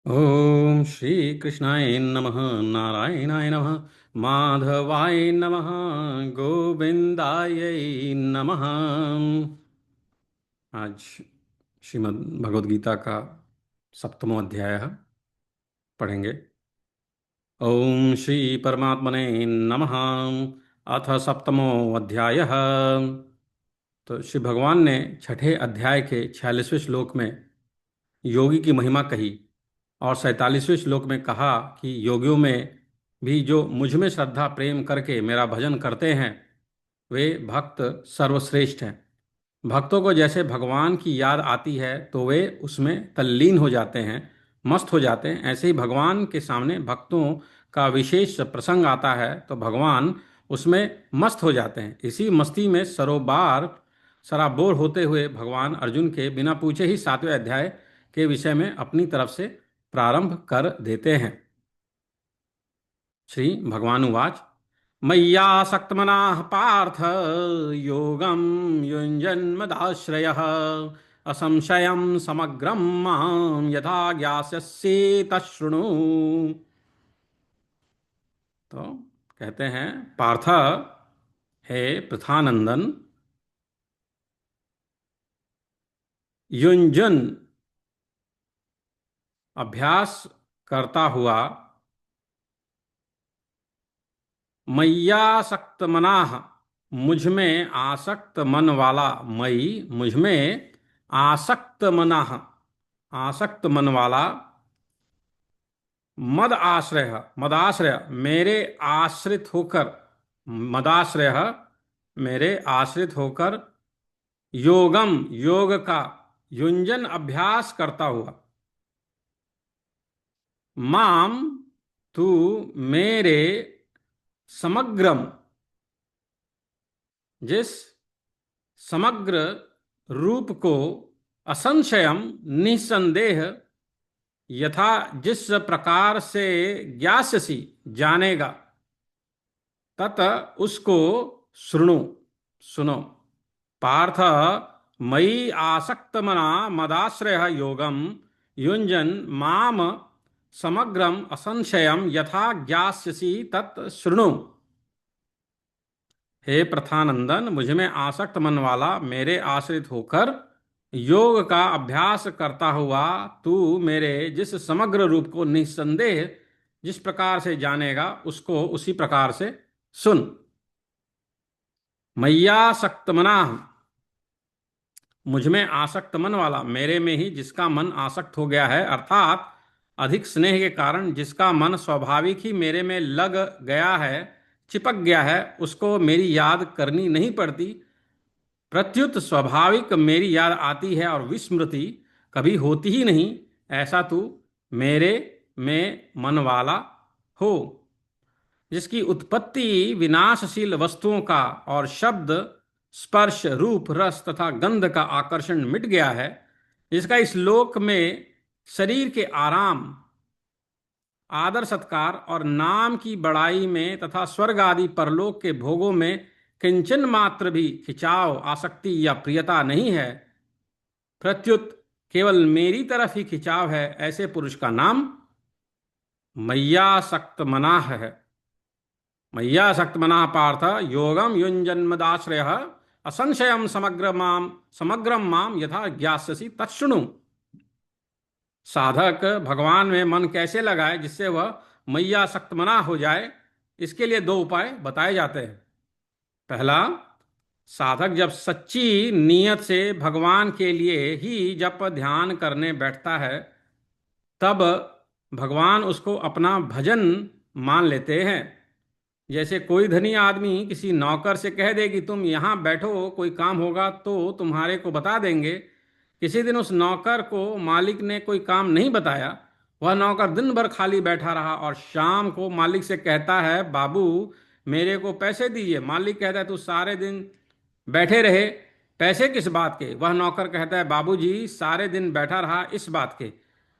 ओम श्री कृष्णाय नमः। नारायणाय नमः। माधवाय नमः। गोविंदाय नमः। आज श्रीमद् भगवद गीता का सप्तमो अध्याय पढ़ेंगे। ओम श्री परमात्मने नमः। अथ सप्तमो अध्यायः। तो श्री भगवान ने छठे अध्याय के 46वें श्लोक में योगी की महिमा कही और 47वें श्लोक में कहा कि योगियों में भी जो मुझ में श्रद्धा प्रेम करके मेरा भजन करते हैं वे भक्त सर्वश्रेष्ठ हैं। भक्तों को जैसे भगवान की याद आती है तो वे उसमें तल्लीन हो जाते हैं, मस्त हो जाते हैं। ऐसे ही भगवान के सामने भक्तों का विशेष प्रसंग आता है तो भगवान उसमें मस्त हो जाते हैं। इसी मस्ती में सराबोर होते हुए भगवान अर्जुन के बिना पूछे ही 7वें अध्याय के विषय में अपनी तरफ से प्रारंभ कर देते हैं। श्री भगवान उवाच मय्यासक्तमनाः पार्थ योगं युञ्जन्मदाश्रयः असंशयं समग्रं मां यथा ज्ञास्यसि तच्छृणु। तो कहते हैं, पार्थ, हे पृथानंदन, युंजन अभ्यास करता हुआ, मय्यासक्त मनाह, मुझ में आसक्त मन वाला, मई मुझ में आसक्त मनाह, आसक्त मन वाला, मदाश्रय मेरे आश्रित होकर, मदाश्रय मेरे आश्रित होकर, योगम योग का, युंजन अभ्यास करता हुआ, माम तू मेरे, समग्रम जिस समग्र रूप को, असंशयम निसंदेह, यथा जिस प्रकार से ज्ञास्यसि जानेगा, तत उसको शृणु सुनो। पार्थ, मयि आसक्तमना मदाश्रय योगम युंजन माम समग्रम असंशयम यथा ज्ञास्यसि तत् शृणु। हे प्रथानंदन, मुझ में आसक्त मन वाला, मेरे आश्रित होकर योग का अभ्यास करता हुआ तू मेरे जिस समग्र रूप को निस्संदेह जिस प्रकार से जानेगा उसको उसी प्रकार से सुन। मय्यासक्त मना, मुझ में आसक्त मन वाला, मेरे में ही जिसका मन आसक्त हो गया है, अर्थात अधिक स्नेह के कारण जिसका मन स्वाभाविक ही मेरे में लग गया है, चिपक गया है, उसको मेरी याद करनी नहीं पड़ती। प्रत्युत स्वाभाविक मेरी याद आती है और विस्मृति कभी होती ही नहीं। ऐसा तू मेरे में मन वाला हो, जिसकी उत्पत्ति विनाशशील वस्तुओं का और शब्द स्पर्श रूप रस तथा गंध का आकर्षण मिट गया है, जिसका इस लोक में शरीर के आराम, आदर सत्कार और नाम की बड़ाई में तथा स्वर्ग आदि परलोक के भोगों में किंचन मात्र भी खिंचाव, आसक्ति या प्रियता नहीं है, प्रत्युत केवल मेरी तरफ ही खिंचाव है, ऐसे पुरुष का नाम मय्यासक्त मनाह है। मय्यासक्त मनाह पार्थ योगम युञ्जन्मदाश्रय असंशयम समग्रम माम यथा ज्ञास्यसि तच्छृणु। साधक भगवान में मन कैसे लगाए जिससे वह मय्यासक्त मना हो जाए, इसके लिए दो उपाय बताए जाते हैं। पहला, साधक जब सच्ची नीयत से भगवान के लिए ही जप ध्यान करने बैठता है तब भगवान उसको अपना भजन मान लेते हैं। जैसे कोई धनी आदमी किसी नौकर से कह दे कि तुम यहाँ बैठो, कोई काम होगा तो तुम्हारे को बता देंगे। किसी दिन उस नौकर को मालिक ने कोई काम नहीं बताया, वह नौकर दिन भर खाली बैठा रहा और शाम को मालिक से कहता है, बाबू मेरे को पैसे दीजिए। मालिक कहता है, तू सारे दिन बैठे रहे, पैसे किस बात के? वह नौकर कहता है, बाबूजी सारे दिन बैठा रहा इस बात के।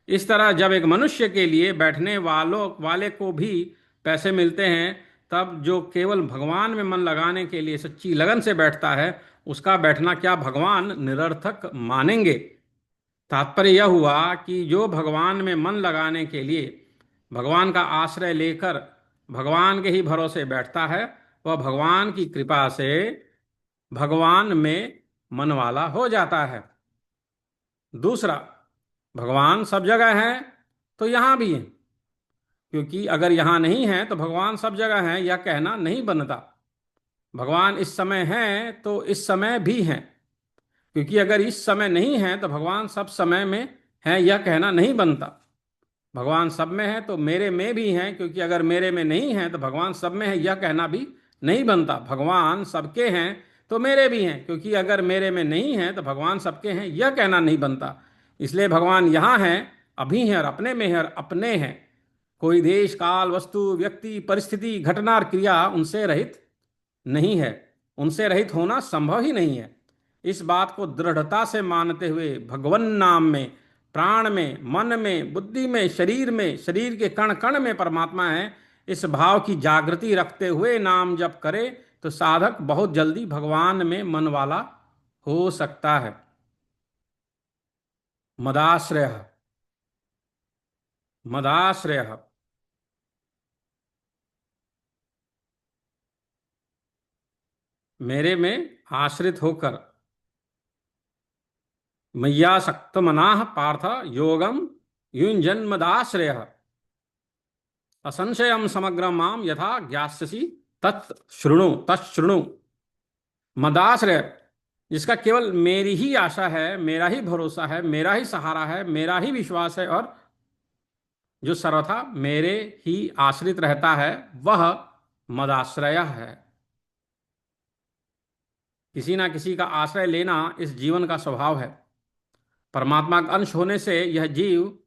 इस तरह जब एक मनुष्य के लिए बैठने वाले को भी पैसे मिलते हैं, तब जो केवल भगवान में मन लगाने के लिए सच्ची लगन से बैठता है, उसका बैठना क्या भगवान निरर्थक मानेंगे? तात्पर्य यह हुआ कि जो भगवान में मन लगाने के लिए भगवान का आश्रय लेकर भगवान के ही भरोसे बैठता है, वह भगवान की कृपा से भगवान में मन वाला हो जाता है। दूसरा, भगवान सब जगह है तो यहां भी है, क्योंकि अगर यहां नहीं है तो भगवान सब जगह है यह कहना नहीं बनता। भगवान इस समय है तो इस समय भी है, क्योंकि अगर इस समय नहीं है तो भगवान सब समय में है यह कहना नहीं बनता। भगवान सब में है तो मेरे में भी है, क्योंकि अगर मेरे में नहीं है तो भगवान सब में है यह कहना भी नहीं बनता। भगवान सबके हैं तो मेरे भी हैं, क्योंकि अगर मेरे में नहीं है तो भगवान सबके हैं यह कहना नहीं बनता। इसलिए भगवान यहाँ हैं, अभी हैं और अपने में है और अपने हैं। कोई देश काल वस्तु व्यक्ति परिस्थिति घटना और क्रिया उनसे रहित नहीं है। उनसे रहित होना संभव ही नहीं है। इस बात को दृढ़ता से मानते हुए भगवन नाम में, प्राण में, मन में, बुद्धि में, शरीर के कण कण में परमात्मा है, इस भाव की जागृति रखते हुए नाम जप करे तो साधक बहुत जल्दी भगवान में मन वाला हो सकता है। मदाश्रय, मदाश्रय, मेरे में आश्रित होकर मय्यासक्त मनाः पार्थ योगम युञ्जन्मदाश्रय असंशयम समग्रम माम यथा ज्ञास्यसि तत् शृणु। मदाश्रय, जिसका केवल मेरी ही आशा है, मेरा ही भरोसा है, मेरा ही सहारा है, मेरा ही विश्वास है, और जो सर्वथा मेरे ही आश्रित रहता है, वह मदाश्रय है। किसी ना किसी का आश्रय लेना इस जीवन का स्वभाव है। परमात्मा का अंश होने से यह जीव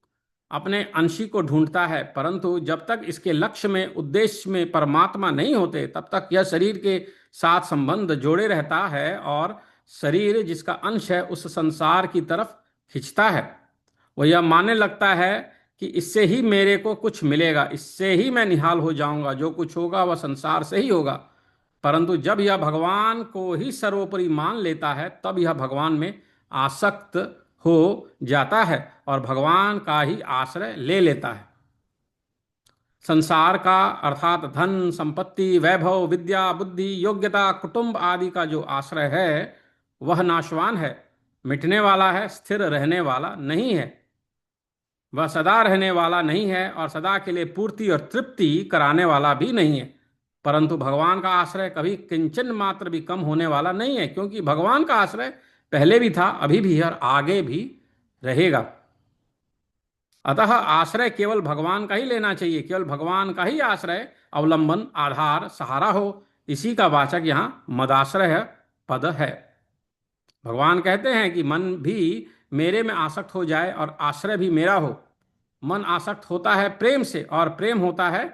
अपने अंशी को ढूंढता है, परंतु जब तक इसके लक्ष्य में, उद्देश्य में परमात्मा नहीं होते, तब तक यह शरीर के साथ संबंध जोड़े रहता है और शरीर जिसका अंश है उस संसार की तरफ खिंचता है। वह यह मानने लगता है कि इससे ही मेरे को कुछ मिलेगा, इससे ही मैं निहाल हो जाऊंगा, जो कुछ होगा वह संसार से ही होगा। परंतु जब यह भगवान को ही सर्वोपरि मान लेता है, तब यह भगवान में आसक्त हो जाता है और भगवान का ही आश्रय ले लेता है। संसार का अर्थात धन संपत्ति वैभव विद्या बुद्धि योग्यता कुटुंब आदि का जो आश्रय है वह नाशवान है, मिटने वाला है, स्थिर रहने वाला नहीं है। वह सदा रहने वाला नहीं है और सदा के लिए पूर्ति और तृप्ति कराने वाला भी नहीं है। परंतु भगवान का आश्रय कभी किंचन मात्र भी कम होने वाला नहीं है, क्योंकि भगवान का आश्रय पहले भी था, अभी भी है और आगे भी रहेगा। अतः आश्रय केवल भगवान का ही लेना चाहिए, केवल भगवान का ही आश्रय अवलंबन आधार सहारा हो। इसी का वाचक यहाँ मदाश्रय पद है। भगवान कहते हैं कि मन भी मेरे में आसक्त हो जाए और आश्रय भी मेरा हो। मन आसक्त होता है प्रेम से और प्रेम होता है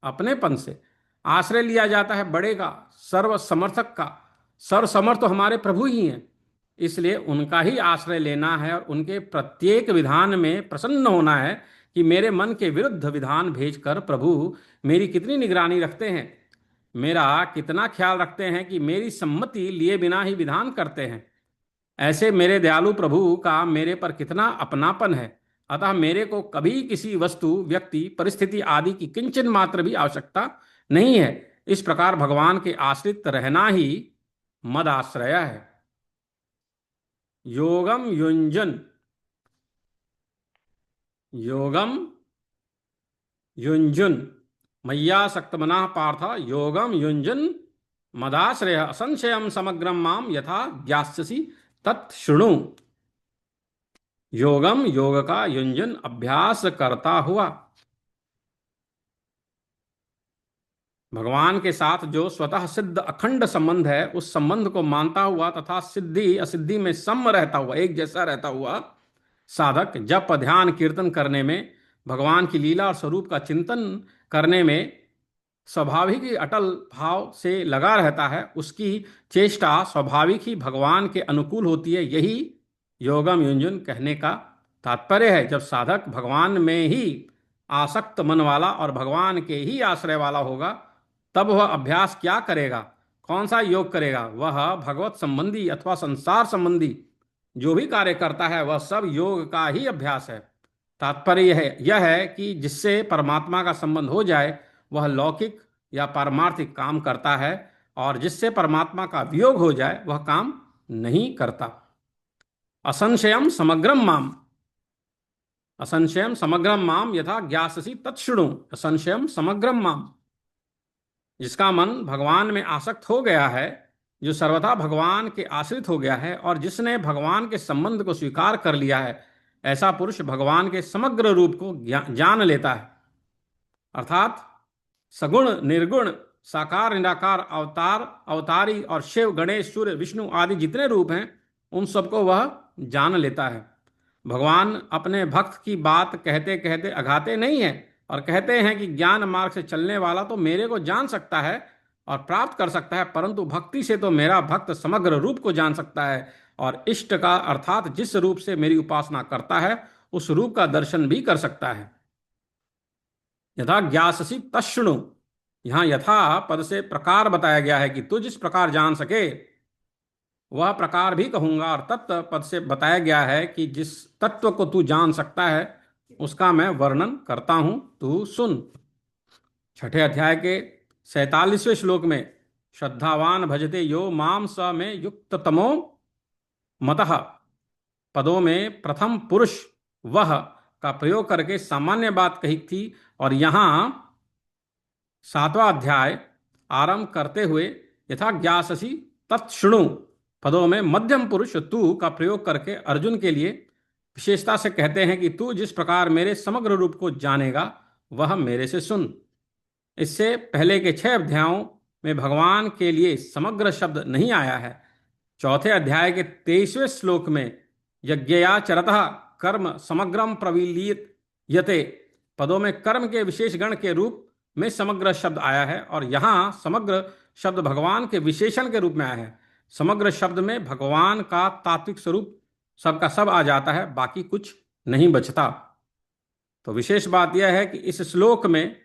अपनेपन से। आश्रय लिया जाता है बड़े का, सर्व समर्थक का। सर्व समर्थ तो हमारे प्रभु ही हैं, इसलिए उनका ही आश्रय लेना है और उनके प्रत्येक विधान में प्रसन्न होना है कि मेरे मन के विरुद्ध विधान भेजकर प्रभु मेरी कितनी निगरानी रखते हैं, मेरा कितना ख्याल रखते हैं कि मेरी सम्मति लिए बिना ही विधान करते हैं। ऐसे मेरे दयालु प्रभु का मेरे पर कितना अपनापन है। अतः मेरे को कभी किसी वस्तु व्यक्ति परिस्थिति आदि की किंचन मात्र भी आवश्यकता नहीं है। इस प्रकार भगवान के आश्रित रहना ही मद आश्रय है। योगम युंजन, योगम युंजुन मय्यासक्त मनाः पार्थ योगम युंजन मदाश्रय असंशयम समग्रम माम यथा ज्ञास्यसि तत् शृणु। योगम, योग का, युंजन अभ्यास करता हुआ। भगवान के साथ जो स्वतः सिद्ध अखंड संबंध है, उस संबंध को मानता हुआ तथा सिद्धि असिद्धि में सम रहता हुआ, एक जैसा रहता हुआ साधक जप ध्यान कीर्तन करने में, भगवान की लीला और स्वरूप का चिंतन करने में स्वाभाविक ही अटल भाव से लगा रहता है। उसकी चेष्टा स्वाभाविक ही भगवान के अनुकूल होती है। यही योगम युंजन कहने का तात्पर्य है। जब साधक भगवान में ही आसक्त मन वाला और भगवान के ही आश्रय वाला होगा, तब वह अभ्यास क्या करेगा, कौन सा योग करेगा? वह भगवत संबंधी अथवा संसार संबंधी जो भी कार्य करता है वह सब योग का ही अभ्यास है। तात्पर्य यह है कि जिससे परमात्मा का संबंध हो जाए वह लौकिक या पारमार्थिक काम करता है, और जिससे परमात्मा का वियोग हो जाए वह काम नहीं करता। असंशयम समग्रम माम, असंशयम समग्रम माम यथा ज्ञाससी तत्शृणु। असंशयम समग्रम माम, जिसका मन भगवान में आसक्त हो गया है, जो सर्वथा भगवान के आश्रित हो गया है और जिसने भगवान के संबंध को स्वीकार कर लिया है, ऐसा पुरुष भगवान के समग्र रूप को जान लेता है। अर्थात सगुण निर्गुण, साकार निराकार, अवतार अवतारी और शिव गणेश सूर्य विष्णु आदि जितने रूप हैं उन सबको वह जान लेता है। भगवान अपने भक्त की बात कहते कहते अघाते नहीं है और कहते हैं कि ज्ञान मार्ग से चलने वाला तो मेरे को जान सकता है और प्राप्त कर सकता है, परंतु भक्ति से तो मेरा भक्त समग्र रूप को जान सकता है और इष्ट का अर्थात जिस रूप से मेरी उपासना करता है उस रूप का दर्शन भी कर सकता है। यथा ज्ञाससी तष्णु, यहां यथा पद से प्रकार बताया गया है कि तू जिस प्रकार जान सके वह प्रकार भी कहूंगा, और तत्व पद से बताया गया है कि जिस तत्व को तू जान सकता है उसका मैं वर्णन करता हूं, तू सुन। छठे अध्याय के 47वें श्लोक में श्रद्धावान भजते यो माम स में युक्त तमो मतः पदों में प्रथम पुरुष वह का प्रयोग करके सामान्य बात कही थी, और यहां 7वां अध्याय आरंभ करते हुए यथा ज्ञाससी तत्शृणु पदों में मध्यम पुरुष तू का प्रयोग करके अर्जुन के लिए विशेषता से कहते हैं कि तू जिस प्रकार मेरे समग्र रूप को जानेगा वह मेरे से सुन। इससे पहले के 6 अध्यायों में भगवान के लिए समग्र शब्द नहीं आया है। चौथे अध्याय के 23वें श्लोक में यज्ञया चरतः कर्म समग्रम प्रविलीयत यते पदों में कर्म के विशेष गण के रूप में समग्र शब्द आया है, और यहां समग्र शब्द भगवान के विशेषण के रूप में आया है। समग्र शब्द में भगवान का तात्विक स्वरूप सबका सब आ जाता है, बाकी कुछ नहीं बचता। तो विशेष बात यह है कि इस श्लोक में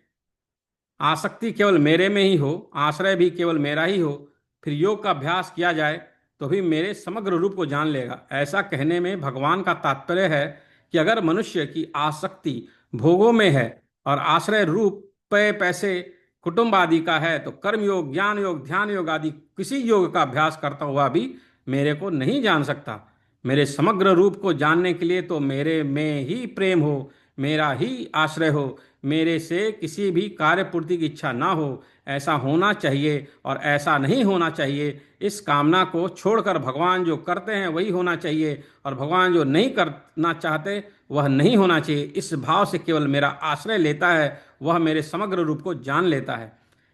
आसक्ति केवल मेरे में ही हो, आश्रय भी केवल मेरा ही हो, फिर योग का अभ्यास किया जाए तो भी मेरे समग्र रूप को जान लेगा। ऐसा कहने में भगवान का तात्पर्य है कि अगर मनुष्य की आसक्ति भोगों में है और आश्रय रूप पैसे कुटुंब आदि का है तो कर्म योग, ज्ञान योग, ध्यान योग आदि किसी योग का अभ्यास करता हुआ भी मेरे को नहीं जान सकता। मेरे समग्र रूप को जानने के लिए तो मेरे में ही प्रेम हो, मेरा ही आश्रय हो, मेरे से किसी भी कार्य पूर्ति की इच्छा ना हो, ऐसा होना चाहिए और ऐसा नहीं होना चाहिए। इस कामना को छोड़कर भगवान जो करते हैं वही होना चाहिए और भगवान जो नहीं करना चाहते वह नहीं होना चाहिए। इस भाव से केवल मेरा आश्रय लेता है वह मेरे समग्र रूप को जान लेता है।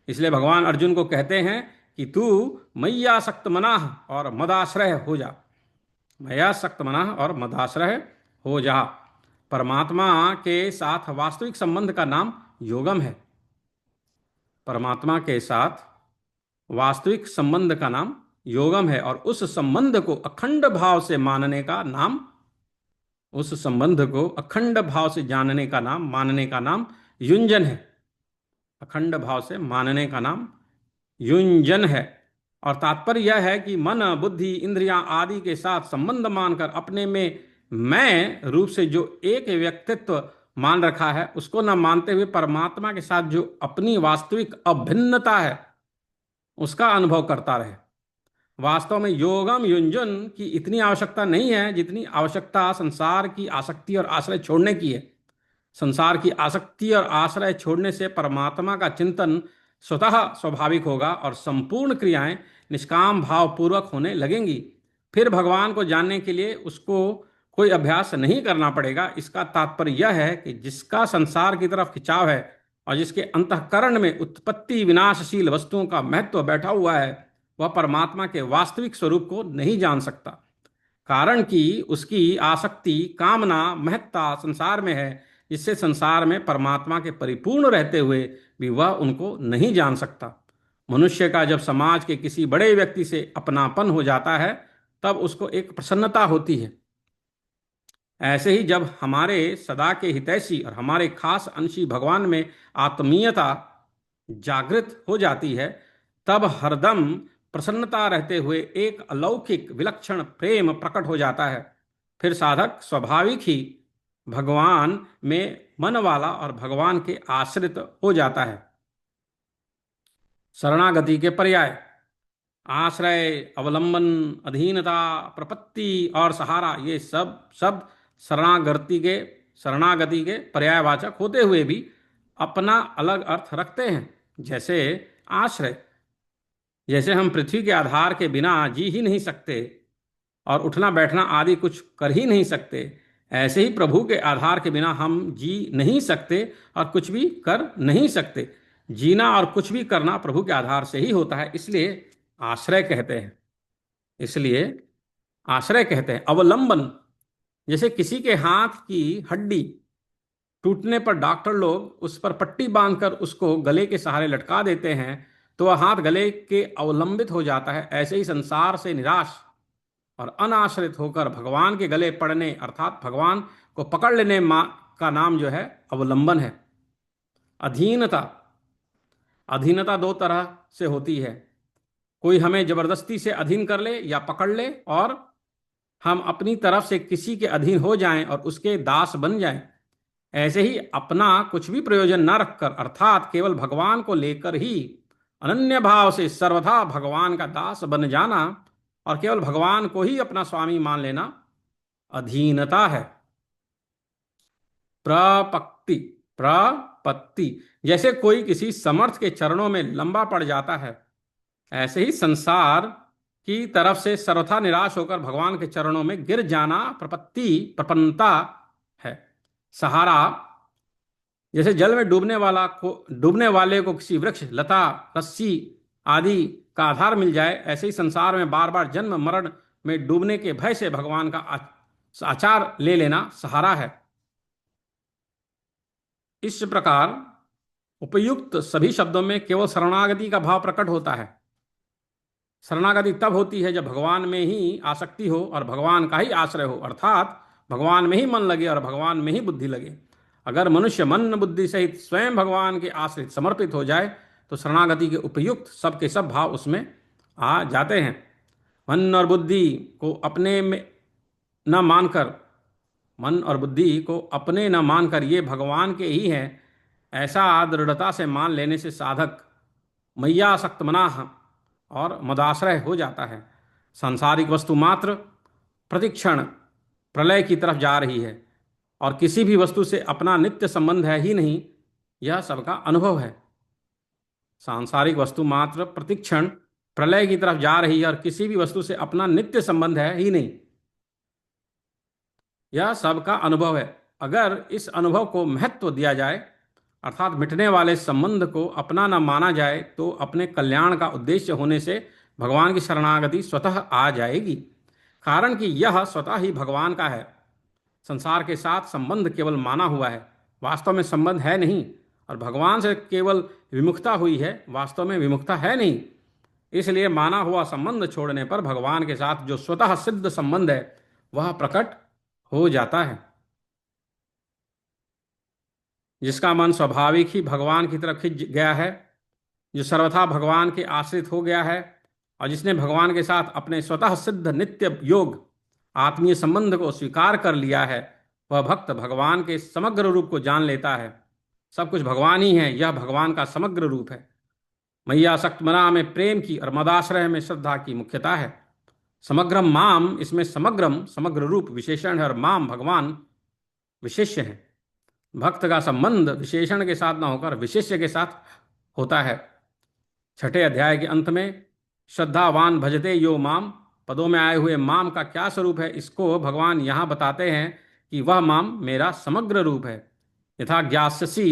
इसलिए भगवान अर्जुन को कहते हैं कि तू मैया सक्त मनाह और मदाश्रय हो जा। मैया सक्त मनाह और मदाश्रय हो जा। परमात्मा के साथ वास्तविक संबंध का नाम योगम है। परमात्मा के साथ वास्तविक संबंध का नाम योगम है और उस संबंध को अखंड भाव से मानने का नाम, उस संबंध को अखंड भाव से जानने का नाम, मानने का नाम युंजन है। अखंड भाव से मानने का नाम युंजन है। और तात्पर्य यह है कि मन बुद्धि इंद्रियां आदि के साथ संबंध मानकर अपने में मैं रूप से जो एक व्यक्तित्व मान रखा है उसको न मानते हुए परमात्मा के साथ जो अपनी वास्तविक अभिन्नता है उसका अनुभव करता रहे। वास्तव में योगम युंजन की इतनी आवश्यकता नहीं है जितनी आवश्यकता संसार की आसक्ति और आश्रय छोड़ने की है। संसार की आसक्ति और आश्रय छोड़ने से परमात्मा का चिंतन स्वतः स्वाभाविक होगा और संपूर्ण क्रियाएं निष्काम भाव पूर्वक होने लगेंगी। फिर भगवान को जानने के लिए उसको कोई अभ्यास नहीं करना पड़ेगा। इसका तात्पर्य यह है कि जिसका संसार की तरफ खिंचाव है और जिसके अंतःकरण में उत्पत्ति विनाशशील वस्तुओं का महत्व बैठा हुआ है वह परमात्मा के वास्तविक स्वरूप को नहीं जान सकता, कारण कि उसकी आसक्ति कामना महत्ता संसार में है, जिससे संसार में परमात्मा के परिपूर्ण रहते हुए भी वह उनको नहीं जान सकता। मनुष्य का जब समाज के किसी बड़े व्यक्ति से अपनापन हो जाता है तब उसको एक प्रसन्नता होती है। ऐसे ही जब हमारे सदा के हितैषी और हमारे खास अंशी भगवान में आत्मीयता जागृत हो जाती है तब हरदम प्रसन्नता रहते हुए एक अलौकिक विलक्षण प्रेम प्रकट हो जाता है। फिर साधक स्वाभाविक ही भगवान में मन वाला और भगवान के आश्रित हो जाता है। शरणागति के पर्याय: आश्रय, अवलंबन, अधीनता, प्रपत्ति और सहारा, ये सब शब्द शरणागति के पर्यायवाचक होते हुए भी अपना अलग अर्थ रखते हैं। जैसे आश्रय, जैसे हम पृथ्वी के आधार के बिना जी ही नहीं सकते और उठना बैठना आदि कुछ कर ही नहीं सकते, ऐसे ही प्रभु के आधार के बिना हम जी नहीं सकते और कुछ भी कर नहीं सकते। जीना और कुछ भी करना प्रभु के आधार से ही होता है, इसलिए आश्रय कहते हैं। इसलिए आश्रय कहते हैं। अवलंबन, जैसे किसी के हाथ की हड्डी टूटने पर डॉक्टर लोग उस पर पट्टी बांधकर उसको गले के सहारे लटका देते हैं तो वह हाथ गले के अवलंबित हो जाता है। ऐसे ही संसार से निराश और अनाश्रित होकर भगवान के गले पड़ने अर्थात भगवान को पकड़ लेने का नाम जो है अवलंबन है। अधीनता, अधीनता दो तरह से होती है। कोई हमें जबरदस्ती से अधीन कर ले या पकड़ ले और हम अपनी तरफ से किसी के अधीन हो जाएं और उसके दास बन जाएं। ऐसे ही अपना कुछ भी प्रयोजन न रखकर अर्थात केवल भगवान को लेकर ही अनन्य भाव से सर्वथा भगवान का दास बन जाना और केवल भगवान को ही अपना स्वामी मान लेना अधीनता है। प्रपत्ति, प्रपत्ति, जैसे कोई किसी समर्थ के चरणों में लंबा पड़ जाता है, ऐसे ही संसार की तरफ से सर्वथा निराश होकर भगवान के चरणों में गिर जाना प्रपत्ति, प्रपन्नता है। सहारा, जैसे जल में डूबने वाले को किसी वृक्ष, लता, रस्सी आदि का आधार मिल जाए, ऐसे ही संसार में बार बार जन्म मरण में डूबने के भय से भगवान का आचार ले लेना सहारा है। इस प्रकार उपयुक्त सभी शब्दों में केवल शरणागति का भाव प्रकट होता है। शरणागति तब होती है जब भगवान में ही आसक्ति हो और भगवान का ही आश्रय हो, अर्थात भगवान में ही मन लगे और भगवान में ही बुद्धि लगे। अगर मनुष्य मन बुद्धि सहित स्वयं भगवान के आश्रित समर्पित हो जाए तो शरणागति के उपयुक्त सब के सब भाव उसमें आ जाते हैं। मन और बुद्धि को अपने में न मानकर मन और बुद्धि को अपने न मानकर ये भगवान के ही हैं, ऐसा दृढ़ता से मान लेने से साधक मैयासक्त मनाह और मदाश्रय हो जाता है। सांसारिक वस्तु मात्र प्रतिक्षण प्रलय की तरफ जा रही है और किसी भी वस्तु से अपना नित्य संबंध है ही नहीं, यह सबका अनुभव है। सांसारिक वस्तु मात्र प्रतिक्षण प्रलय की तरफ जा रही है और किसी भी वस्तु से अपना नित्य संबंध है ही नहीं, यह सबका अनुभव है। अगर इस अनुभव को महत्व दिया जाए अर्थात मिटने वाले संबंध को अपना न माना जाए तो अपने कल्याण का उद्देश्य होने से भगवान की शरणागति स्वतः आ जाएगी, कारण कि यह स्वतः ही भगवान का है। संसार के साथ संबंध केवल माना हुआ है, वास्तव में संबंध है नहीं, और भगवान से केवल विमुखता हुई है, वास्तव में विमुखता है नहीं। इसलिए माना हुआ संबंध छोड़ने पर भगवान के साथ जो स्वतः सिद्ध संबंध है वह प्रकट हो जाता है। जिसका मन स्वाभाविक ही भगवान की तरफ खिंच गया है, जो सर्वथा भगवान के आश्रित हो गया है और जिसने भगवान के साथ अपने स्वतः सिद्ध नित्य योग आत्मीय संबंध को स्वीकार कर लिया है, वह भक्त भगवान के समग्र रूप को जान लेता है। सब कुछ भगवान ही है, यह भगवान का समग्र रूप है। मैयासक्त मना में प्रेम की और मदाश्रय में श्रद्धा की मुख्यता है। समग्रम माम, इसमें समग्रम समग्र रूप विशेषण है और माम भगवान विशेष्य है। भक्त का संबंध विशेषण के साथ न होकर विशेष्य के साथ होता है। छठे अध्याय के अंत में श्रद्धावान भजते यो माम पदों में आए हुए माम का क्या स्वरूप है, इसको भगवान यहाँ बताते हैं कि वह माम मेरा समग्र रूप है। यथा ज्ञास्यसि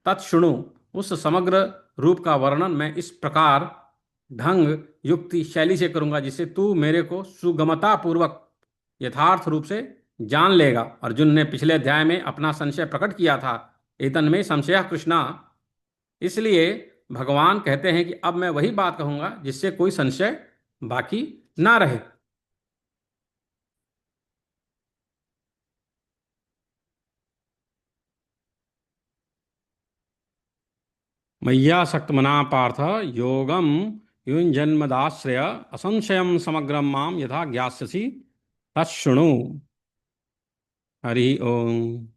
तत्शृणु, उस समग्र रूप का वर्णन मैं इस प्रकार ढंग युक्ति शैली से करूंगा जिससे तू मेरे को सुगमता पूर्वक यथार्थ रूप से जान लेगा। अर्जुन ने पिछले अध्याय में अपना संशय प्रकट किया था, एतन में संशय कृष्णा। इसलिए भगवान कहते हैं कि अब मैं वही बात कहूंगा जिससे कोई संशय बाकी ना रहे। मय्यासक्त मना पार्थ योगम युञ्जन्मदाश्रय असंशयं समग्रं मां यथा ज्ञास्यसि तच्छृणु। हरि ओम।